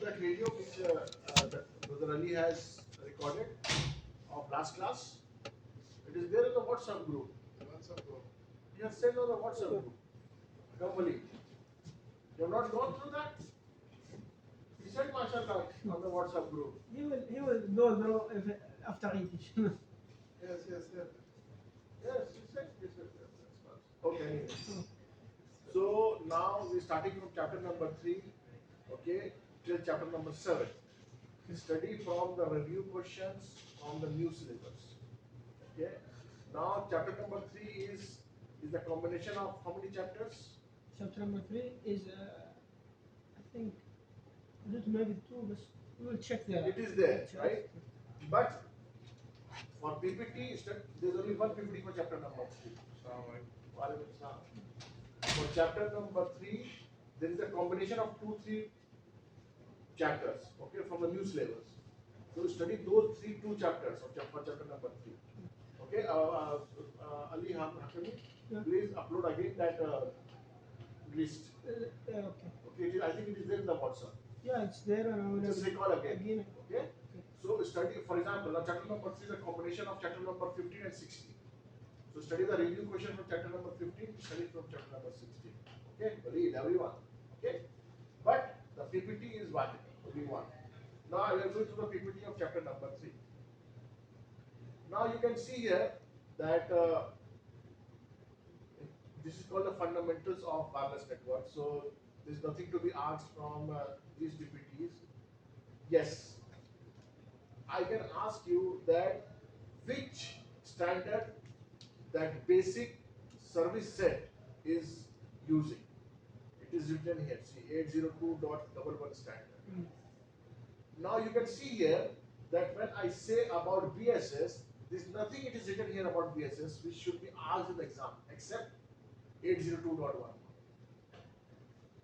that video which that Brother Ali has recorded of last class? It is there in the WhatsApp group. He has sent on the WhatsApp group. Normally. You have not gone through that? He said, MashaAllah, on the WhatsApp group. He will go through if after Eid. Yes, he said. Okay, anyway. So now we're starting from chapter number 3, okay, till chapter number 7. Study from the review questions on the new syllabus. Okay. Now chapter number 3 is the combination of how many chapters? Chapter number 3 is, I think, I don't know, maybe 2, but we will check there. It is there, right? But for PPT, there's only one PPT for chapter number 3. For chapter number 3, there is a combination of 2-3 chapters, okay, from the new syllabus. So study those 2 chapters for chapter number 3. Okay, Ali Hakami, please upload again that list. Okay. Okay, I think it is there in the WhatsApp. Yeah, it's there. Just recall again. Okay. So study, for example, chapter number 3 is a combination of chapter number 15 and 16. So study the review question from chapter number 15, study from chapter number 16. Okay, read everyone. Okay, but the PPT is one, only one. Now I will go to the PPT of chapter number 3. Now you can see here that this is called the fundamentals of wireless network. So there is nothing to be asked from these PPTs. Yes, I can ask you that which standard that basic service set is using. It is written here, see 802.11 standard. Now you can see here that when I say about BSS, there's nothing it is written here about BSS which should be asked in the exam except 802.1.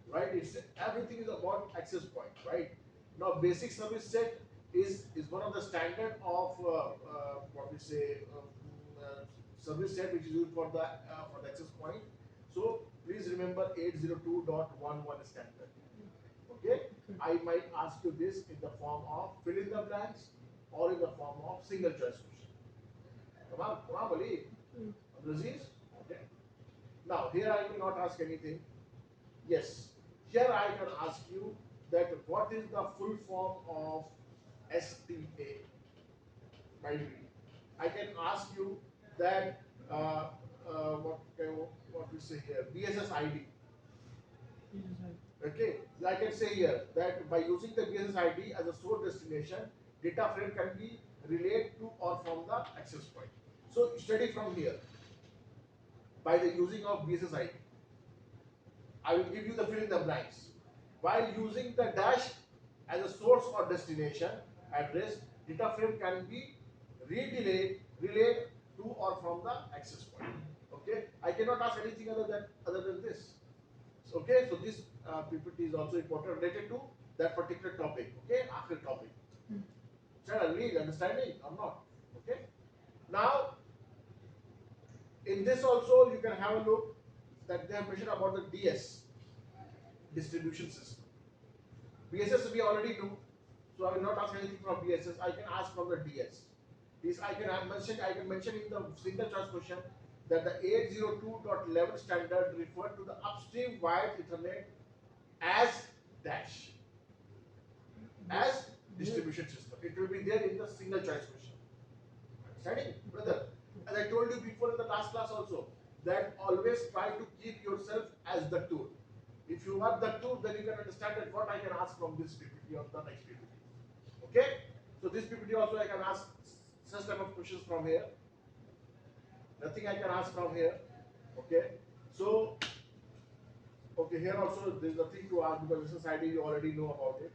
Right? It's everything is about access point, right? Now basic service set is one of the standard of what we say service set which is used for the access point. So please remember 802.11 standard. Okay? I might ask you this in the form of fill in the blanks or in the form of single choice question. Come on, Ali. Aziz? Okay. Now here I will not ask anything. Yes. Here I can ask you that what is the full form of STA? I can ask you that what we say here, BSS ID. Okay, I can say here that by using the BSS ID as a source destination, data frame can be relayed to or from the access point. So study from here by the using of BSS ID. I will give you the fill in the blanks. While using the dash as a source or destination address, data frame can be relayed to or from the access point. Okay, I cannot ask anything other than this. Okay, so this PPT is also important related to that particular topic. Okay, after topic. Shall I read understanding or not? Okay. Now, in this also you can have a look that they have mentioned about the DS distribution system. BSS we already know, so I will not ask anything from BSS. I can ask from the DS. This I can mention in the single choice question that the 802.11 standard refer to the upstream wired Ethernet as dash as distribution system. It will be there in the single choice question. Understanding, brother? As I told you before in the last class also, that always try to keep yourself as the tool. If you are the tool, then you can understand that what I can ask from this PPT or the next PPT. Okay? So this PPT also I can ask such type of questions from here. Nothing I can ask from here. Okay? So, okay, here also there is nothing to ask because this is ID you already know about it.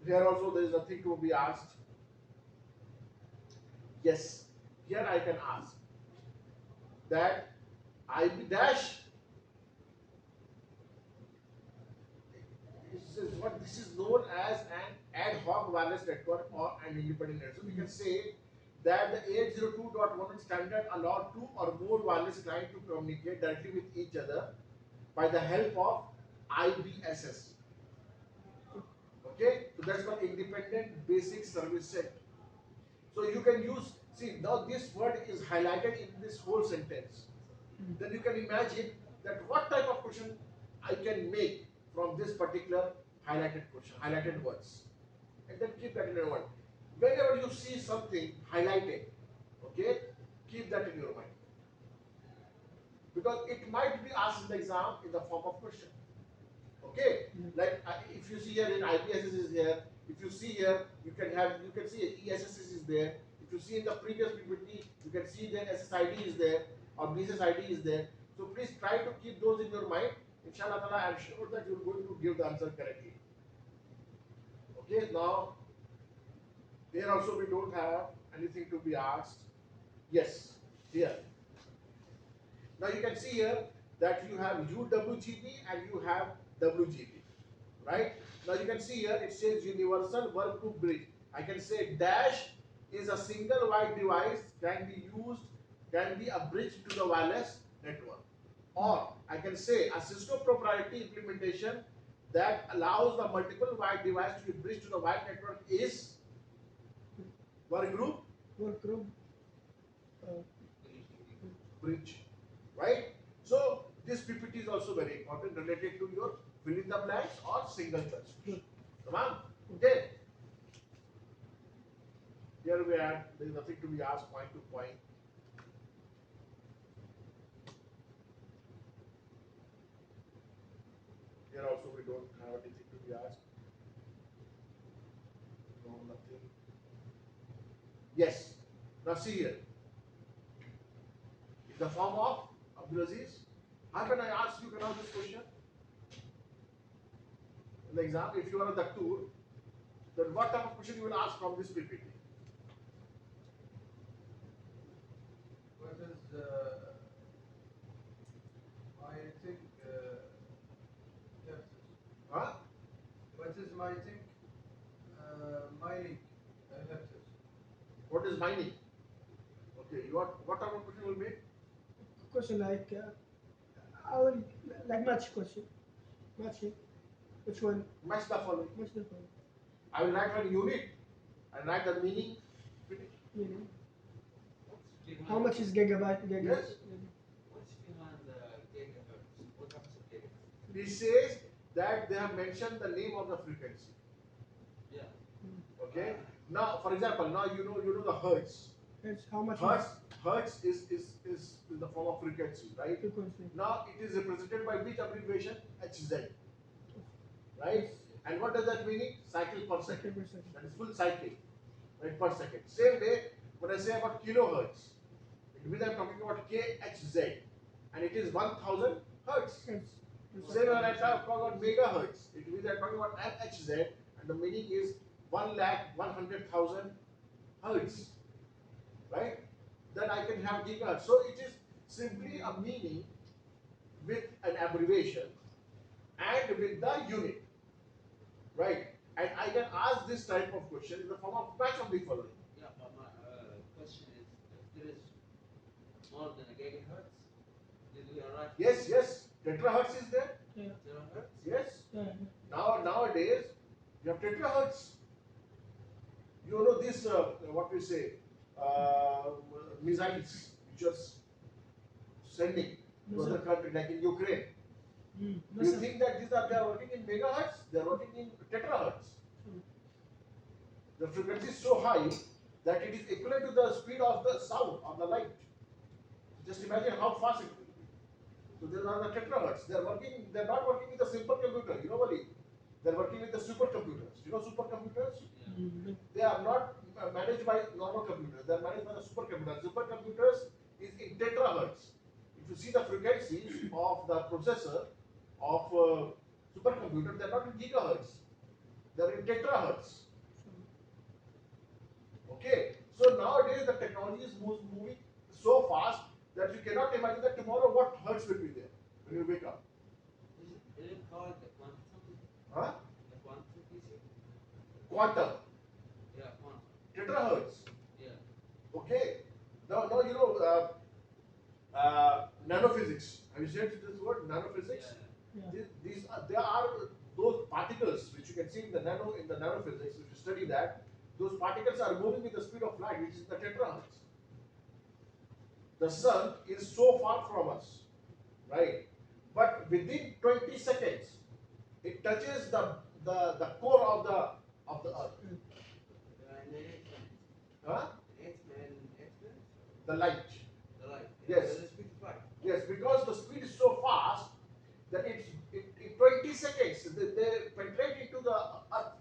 Here also there is nothing to be asked. Yes, here I can ask that IB dash. This is known as an ad hoc wireless network or an independent network. So we can say that the 802.11 standard allowed 2 or more wireless clients to communicate directly with each other by the help of IBSS. So that's called independent basic service set. So you can use, see now this word is highlighted in this whole sentence. Then you can imagine that what type of question I can make from this particular highlighted question, highlighted words. And then keep that in your mind. Whenever you see something highlighted, okay, keep that in your mind. Because it might be asked in the exam in the form of question. Okay, like if you see here in IPSS is here, if you see here, you can see ESSS is there. If you see in the previous PPT, you can see then SSID is there or BSSID is there. So please try to keep those in your mind. Inshallah Ta'ala, I am sure that you are going to give the answer correctly. Okay, now here also we don't have anything to be asked. Yes, here. Now you can see here that you have UWGB and you have WGB, right? Now you can see here it says universal work group bridge. I can say dash is a single wide device can be a bridge to the wireless network. Or I can say a Cisco proprietary implementation that allows the multiple wide device to be bridged to the wide network is work group bridge, right? So this PPT is also very important related to your fill in the blanks or single choice. Come on, okay. Here we are. There is nothing to be asked point to point. Here also we don't have anything to be asked. No, nothing. Yes. Now see here. In the form of Abdulaziz, how can I ask you now this question? In the exam, if you are on the tour, then what type of question you will ask from this PPT? What is my think left? Huh? What is my think mining left? What is mining? Okay, what type of question you will make? Question like I will like match question. Matching. Which one? Match the following. Match the phone. I will write one unit and write the meaning. Meaning. How much is gigabyte? Yes. What's behind the gigahertz? What happens to gigahertz? It says that they have mentioned the name of the frequency. Yeah. Okay. Now, for example, now you know the hertz. It's how much Hertz is the form of frequency, right? frequency. Now it is represented by which abbreviation? HZ. Right? And what does that mean? Cycle per second. Per second. That is full cycle, right, per second. Same way, when I say about kilohertz, it means I'm talking about KHZ, and it is 1000 hertz. Same when I talk about megahertz, it means I'm talking about MHZ, and the meaning is 1,100,000 hertz, right? Then I can have gigahertz. So it is simply a meaning with an abbreviation and with the unit. Right, and I can ask this type of question in the form of match of the following. Yeah, but my question is, if there is more than a gigahertz, did we arrive? Yes, tetrahertz is there. Yeah. Terahertz? Yes. Yeah. Nowadays you have tetrahertz. You know this what we say missiles which are sending to other country like in Ukraine. Do you think that they are working in megahertz? They are working in tetrahertz. The frequency is so high that it is equivalent to the speed of the sound of the light. Just imagine how fast it will be. So they are the tetrahertz. They are not working with a simple computer. You know what? They are working with the supercomputers. You know supercomputers? Yeah. They are not managed by normal computers. They are managed by the supercomputers. Supercomputers is in terahertz. If you see the frequencies of the processor of supercomputer, they are not in gigahertz. They are in terahertz. Okay. So nowadays the technology is moving so fast that you cannot imagine that tomorrow what hertz will be there when you wake up. Is it called the quantum? Huh? The quantum PC? Quantum. Yeah, quantum. Terahertz. Yeah. Okay. Now you know nanophysics. Have you heard this word nanophysics? Yeah. Yeah. There are those particles which you can see in the nanophysics, if you study that, those particles are moving with the speed of light, which is the tetrahertz. The sun is so far from us, right? But within 20 seconds, it touches the core of the earth. Huh? The light. Yes. Yes, because the speed is so fast that in 20 seconds they penetrate into the earth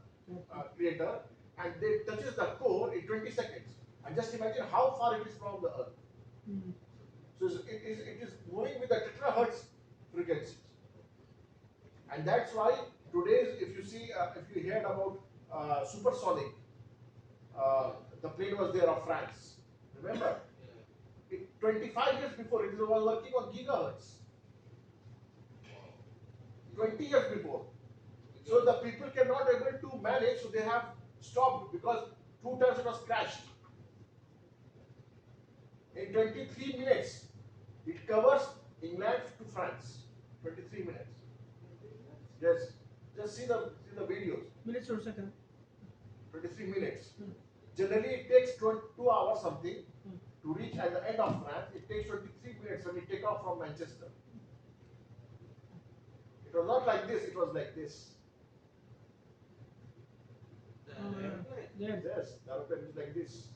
crater and they touches the core in 20 seconds. And just imagine how far it is from the earth. So it is moving with the terahertz frequencies. And that's why today's, if you see, if you heard about supersonic, the plane was there of France. Remember? 25 years before, it was working on gigahertz. 20 years before. So the people cannot able to manage, so they have stopped because 2 times it was crashed. In 23 minutes, it covers England to France. 23 minutes. Yes. Just see the videos. Minutes or second? 23 minutes. Generally, it takes 2 hours something to reach at the end of France. It takes 23 minutes when we take off from Manchester. It was not like this, it was like this. Yes. Yes, the aeroplane is like this.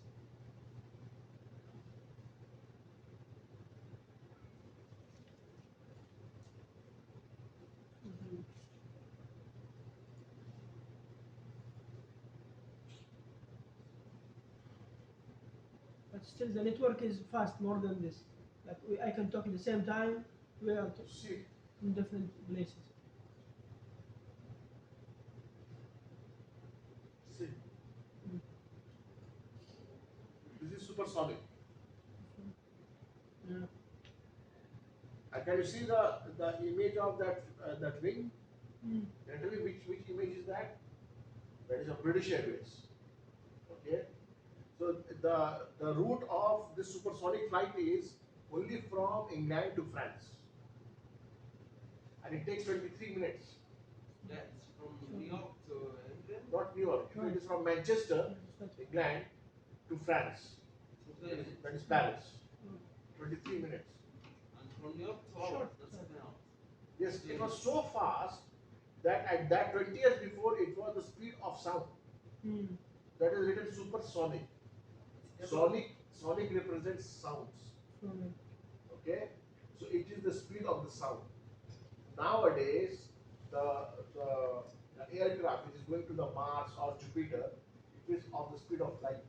But still, the network is fast more than this. Like I can talk at the same time. We are See, in different places. see. This is supersonic. Yeah. And can you see the image of that wing? Mm. Can you tell me which image is that? That is a British Airways. Okay. So the route of this supersonic flight is only from England to France, and it takes 23 minutes. That's from New York to England. Not New York. It is from Manchester, England, to France. That is Paris. 23 minutes. And from New York to Sure. Holland, that's 7 hours. Yes, it was so fast that at that 20 years before, it was the speed of sound. Mm. That is written supersonic. Sonic represents sounds. Mm. Okay, so it is the speed of the sound. Nowadays, the aircraft which is going to the Mars or Jupiter, it is of the speed of light.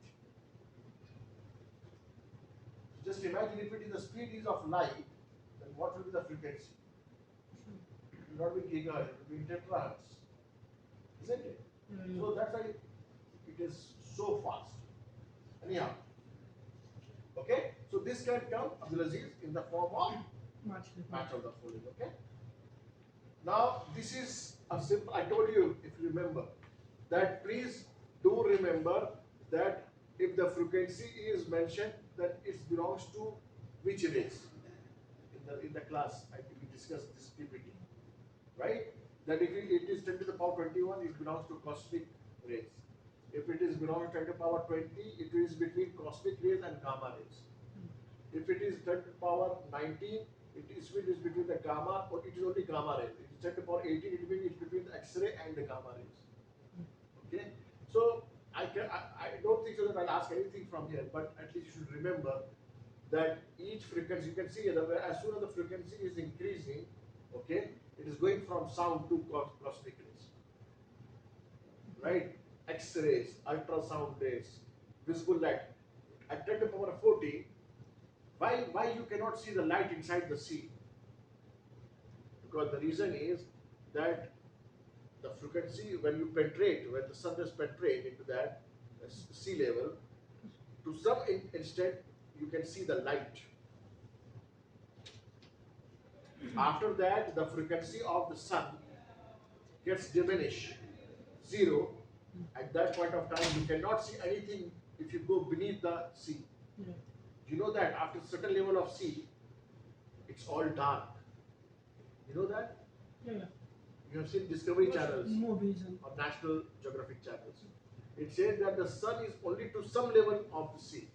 So just imagine if it is the speed is of light, then what will be the frequency? It will not be gigahertz, it will be in terahertz, isn't it? Mm. So that's why it is so fast. Anyhow, okay. So this can come, Abdulaziz, in the form of Much match of the following. Okay. Now this is a simple. I told you, if you remember, that please do remember that if the frequency is mentioned, then it belongs to which race. In the class, I think we discussed this PPT, right? That if it is 10 to the power 21, it belongs to cosmic rays. If it is belongs to 10 to the power 20, it is between cosmic rays and gamma rays. If it is 10 to the power 19, it is between the gamma, or it is only gamma rays. It is 10 to the power 18, it means it's between the X-ray and the gamma rays. Okay, so I don't think so that I'll ask anything from here, but at least you should remember that each frequency, you can see that as soon as the frequency is increasing, okay, it is going from sound to cosmic rays, right? X-rays, ultrasound rays, visible light. At 10 to the power 40, why you cannot see the light inside the sea? Because the reason is that the frequency, when you penetrate, when the sun rays penetrate into that sea level, to some extent you can see the light. After that, the frequency of the sun gets diminished, zero. At that point of time, you cannot see anything if you go beneath the sea. Yeah. You know that after a certain level of sea, it's all dark. You know that? Yeah. You have seen Discovery Watch channels movies and or National Geographic channels. It says that the sun is only to some level of the sea.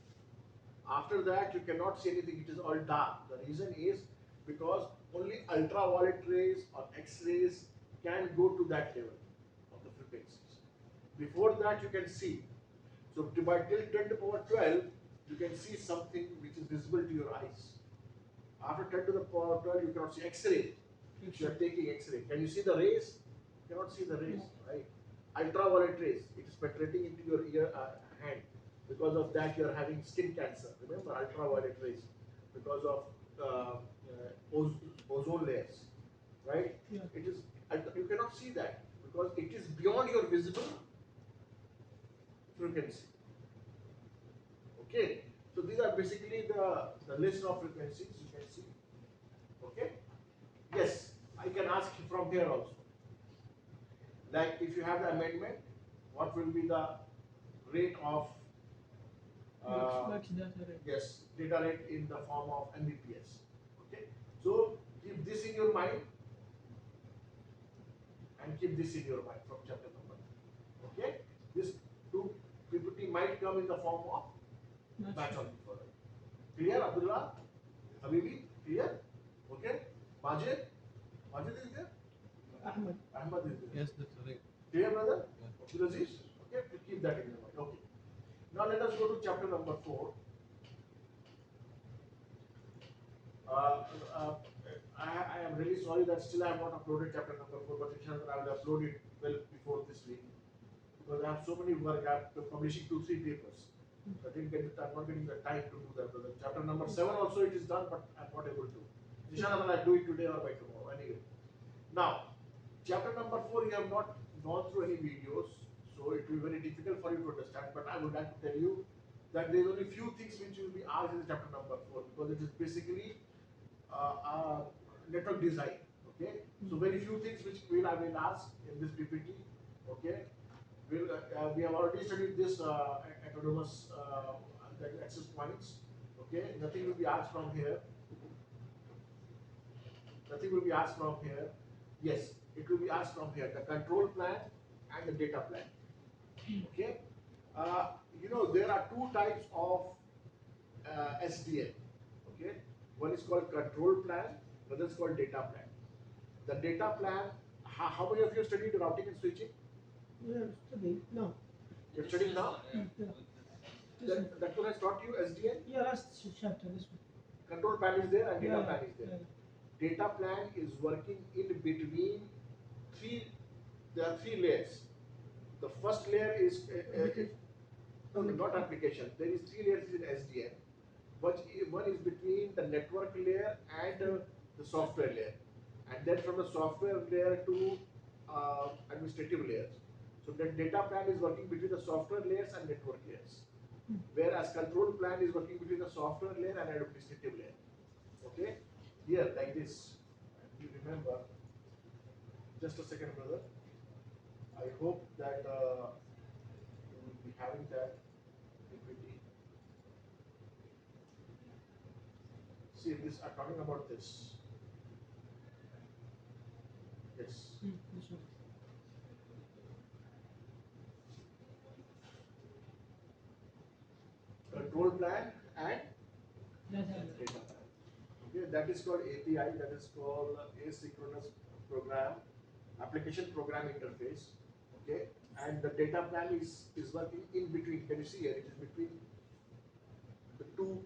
After that, you cannot see anything. It is all dark. The reason is because only ultraviolet rays or X-rays can go to that level of the frequencies. Before that, you can see. So by till 10 to the power 12, you can see something which is visible to your eyes. After 10 to the power 12, you cannot see X-ray. If you are taking X-ray, can you see the rays? You cannot see the rays, right? Ultraviolet rays, it is penetrating into your hand. Because of that, you are having skin cancer. Remember, ultraviolet rays, because of ozone layers, right? yeah. It is you cannot see that because it is beyond your visible frequency. Okay, so these are basically the list of frequencies you can see. Okay, yes, I can ask from here also. Like if you have the amendment, what will be the rate of Max data rate. yes, data rate in the form of Mbps. Okay, so keep this in your mind and keep this in your mind from chapter number. Okay, this 2 PPT might come in the form of batch on before. Clear, Abdullah? Habibi? Clear? Okay? Majid? Majid is there? Ahmed. Ahmad is there. Yes, that's right. Clear, brother? Yeah. Abdulaziz? Okay, to keep that in your mind. Okay. Now let us go to chapter number 4. Uh, uh, I am really sorry that still I have not uploaded chapter number 4, but inshallah I will upload it well before this week. Because I have so many work, I am publishing 2-3 papers. I didn't get it, I'm not getting the time to do that. Brother. Chapter number 7 also it is done, but I'm not able to. Inshallah I'll do it today or by tomorrow. Anyway. Now, chapter number 4 you have not gone through any videos, so it will be very difficult for you to understand. But I would like to tell you that there is only few things which will be asked in chapter number 4 because it is basically network design. Okay, so very few things which I will ask in this PPT. Okay, we have already studied this autonomous access points. Okay, nothing will be asked from here. Nothing will be asked from here. Yes, it will be asked from here. The control plan and the data plan. Okay, you know there are 2 types of SDN. Okay, one is called control plan, another is called data plan. The data plan. How many of you studied routing and switching? We are studying. No. You're studying now. Yeah. That one has taught you SDN. Yeah, last chapter, this one. Control plan is there and data Yeah, plan is there. yeah. Data plan is working in between 3. There are 3 layers. The first layer is no, not application. There is 3 layers in SDN. One is between the network layer and the software layer, and then from the software layer to administrative layers. So the data plan is working between the software layers and network layers, whereas control plan is working between the software layer and administrative layer. Okay, here like this. You remember? Just a second, brother. I hope that you will be having that PPT. See this. I'm talking about this. Yes. This one. Control plan and Data. data plan. Okay, that is called API. That is called asynchronous program application program interface. Okay, and the data plan is working in between. Can you see here? It is between the 2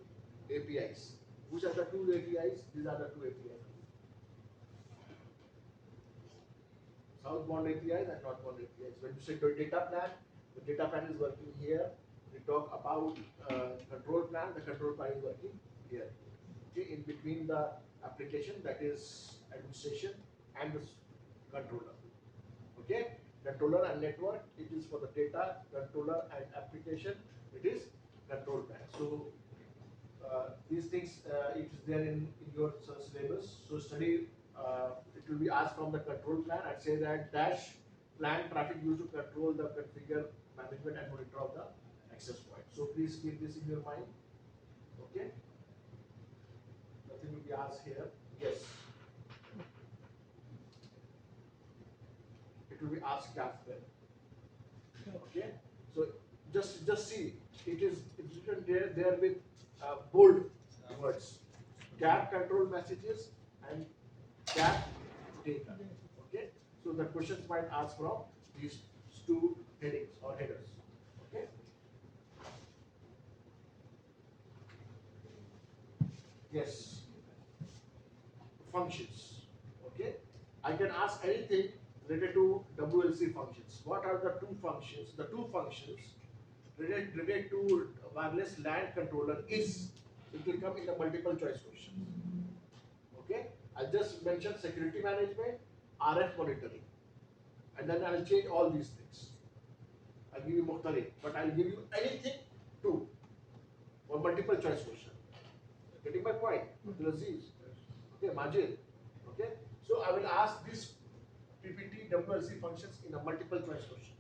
APIs. Which are the 2 APIs? These are the 2 APIs. Southbound APIs and northbound APIs. When you say data plan, the data plan is working here. We talk about control plan. The control plan is working here. Okay, in between the application, that is administration, and the controller. Okay, controller and network, it is for the data. Controller and application, it is control plan. So these things, it is there in your syllabus. So study. It will be asked from the control plan. I'd say that dash plan traffic used to control the configure management and monitor of the access point. So please keep this in your mind. Okay. Nothing will be asked here. Yes. it will be asked capstone. Okay. Okay, so just see, it's written there with bold words, gap control messages and gap data. Okay, so the questions might ask from these two headings or headers. Okay, yes, functions. Okay, I can ask anything related to WLC functions. What are the two functions? The two functions related to wireless LAN controller is, it will come in a multiple choice question. Okay, I'll just mention security management, RF monitoring, and then I'll change all these things. I'll give you Mukhtalif, but I'll give you anything two or multiple choice question. Getting my point? Abdul Aziz. Okay, Majid. Okay, so I will ask these PPT WLC functions in a multiple choice questions.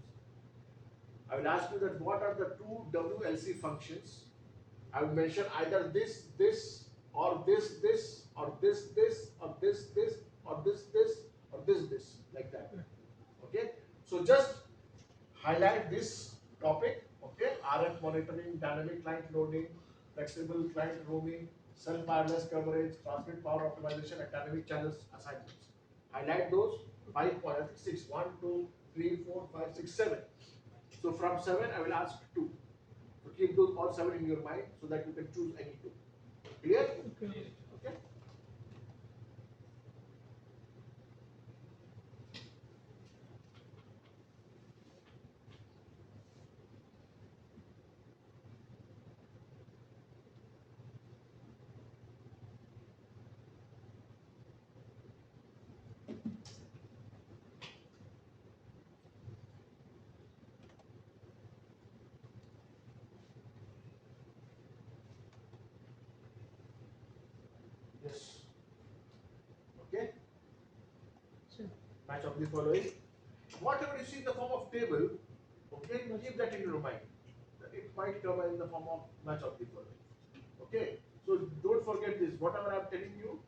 I will ask you that what are the two WLC functions. I will mention either this, or this, or this, or this, or this, or this, like that. Okay, so just highlight this topic. Okay, RF monitoring, dynamic client loading, flexible client roaming, self-wireless coverage, transmit power optimization, and dynamic channels assignments. Highlight those 5 points, 6, 1, 2, 3, 4, 5, 6, 7. So from 7, I will ask 2. So keep those all 7 in your mind so that you can choose any 2. Clear? Okay. Okay. Yes. Okay. So, Match of the following. Whatever you see in the form of table, okay, keep that in your mind. It might come in the form of match of the following. Okay, so don't forget this. Whatever I'm telling you,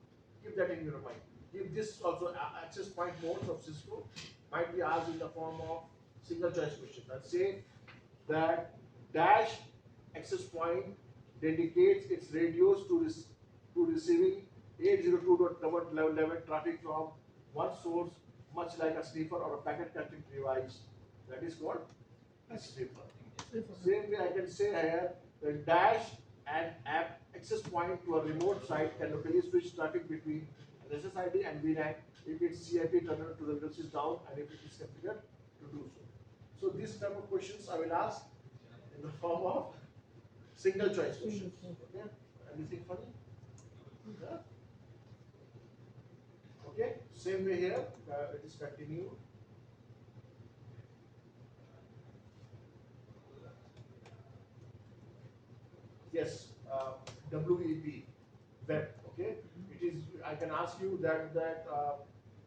keep that in your mind. Keep this also access point modes of Cisco might be asked in the form of single choice question. And say that dash access point dedicates its radios to receiving 802.11 traffic from one source, much like a sniffer or a packet catching device. That is called a sniffer. Same way I can say here, the dash and app access point to a remote site can locally switch traffic between an SSID and VLAN if its CIP terminal to the device is down and if it is configured to do so. So these type of questions I will ask in the form of single choice questions. Okay? Anything funny? Yeah? Okay? Same way here, it is continued. Yes, WEP, web. Okay, it is. I can ask you that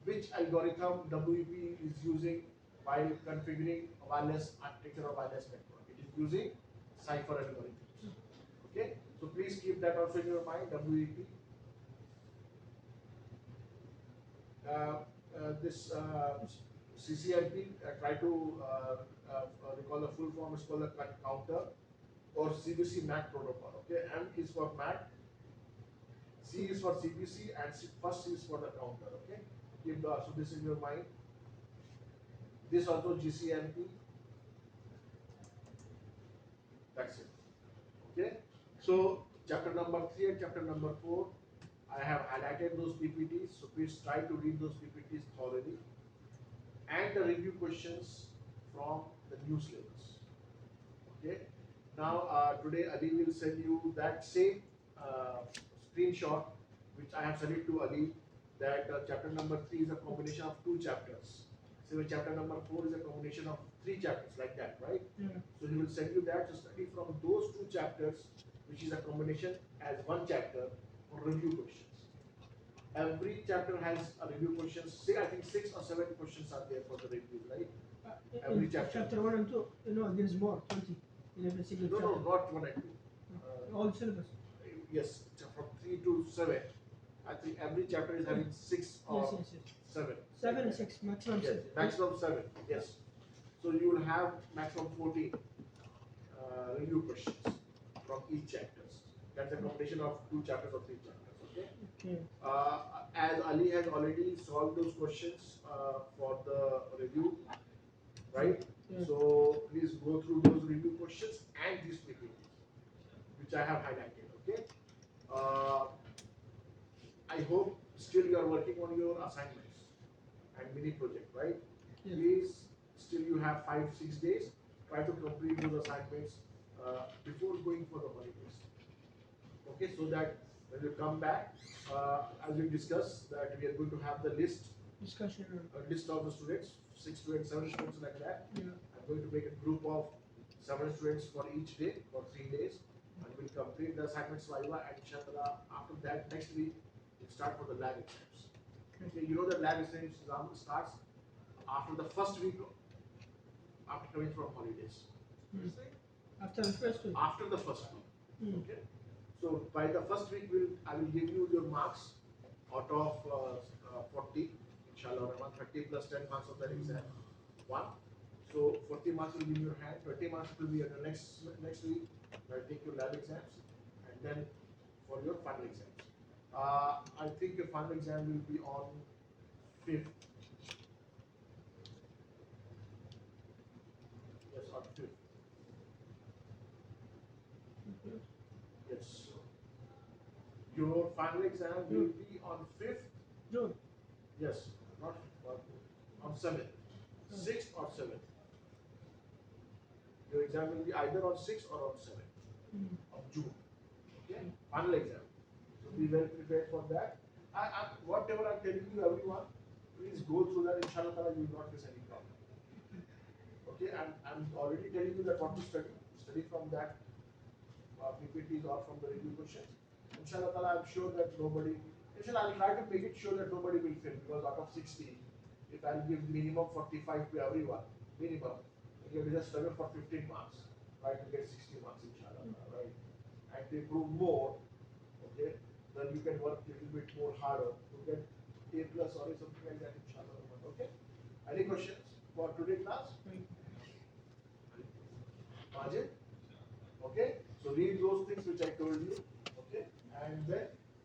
which algorithm WEP is using while configuring a wireless architecture or wireless network. It is using cipher algorithms. Okay, so please keep that also in your mind. WEP. This CCNP. Try to recall the full form. It's called the counter or CBC MAC protocol. Okay, M is for MAC, C is for CBC, and first C is for the counter. Okay, keep the so this in your mind. This also GCMP. That's it. Okay, so chapter number 3 and chapter number 4, I have highlighted those PPTs. So please try to read those PPTs thoroughly, and the review questions from the new syllabus. Okay. Now, today Ali will send you that same screenshot which I have sent it to Ali, that chapter number 3 is a combination of 2 chapters. So chapter number 4 is a combination of 3 chapters, like that, right? yeah. So he will send you that to study from those 2 chapters, which is a combination as 1 chapter for review questions. Every chapter has a review questions. Say I think 6 or 7 questions are there for the review, right? Every In chapter. chapter 1 and 2, there's more, 20 in every single No, chapter. not 1 and 2. All the syllabus. Yes, from 3 to 7. I think every chapter is having 6 or Yes, yes, yes. 7. 7 and 6, maximum Yes, 6. maximum 7. Yes. So you will have maximum 14 review questions from each chapters. That's a combination of 2 chapters or 3 chapters. Okay. Okay. As Ali has already solved those questions for the review, right? Yeah. So please go through those review questions and these PPTs, which I have highlighted. Okay. Uh, I hope still you are working on your assignments and mini project, right? Yeah. Please, still you have 5-6 days. Try to complete those assignments before going for the holidays. Okay, so that when you come back, as we discussed, that we are going to have the Discussion. list of the students, 6 students, 7 students, like that. Yeah. I'm going to make a group of 7 students for each day for 3 days, and we'll complete the assignments viva. And inshallah, after that, next week we'll start for the lab exams. Okay, you know that lab exams starts after the first week after coming from holidays. After the first week. After the first week. Mm. Okay. So by the first week, I will give you your marks out of 40, inshallah, 130 plus 10 marks of that exam. 1. So 40 marks will be in your hand. 20 marks will be in the next week. I'll take your lab exams, and then for your final exams. I think your final exam will be on 5th. Yes, on 5th. Okay. Yes. Your final exam will be on 5th. June. Yes, not 5th, on 7th. 6th or 7th. Your exam will be either on 6th or on 7th of June. Okay? Final exam. So be well prepared for that. Whatever I'm telling you, everyone, please go through that. Inshallah, ta'ala, you will not face any problem. Okay? I'm already telling you that what to study. Study from that PPTs or from the review questions. Inshallah, ta'ala, I'm sure that nobody. Inshallah, I'll try to make it sure that nobody will fail, because out of 60, if I'll give minimum 45 to everyone, minimum, you will just struggle for 15 marks, right, to get 60 marks, inshallah, right? And to improve more, okay, then you can work a little bit more harder to get A plus or something like that, inshallah. Okay? Any questions for today's class? Majid? Okay? So read those things which I told you, okay? And then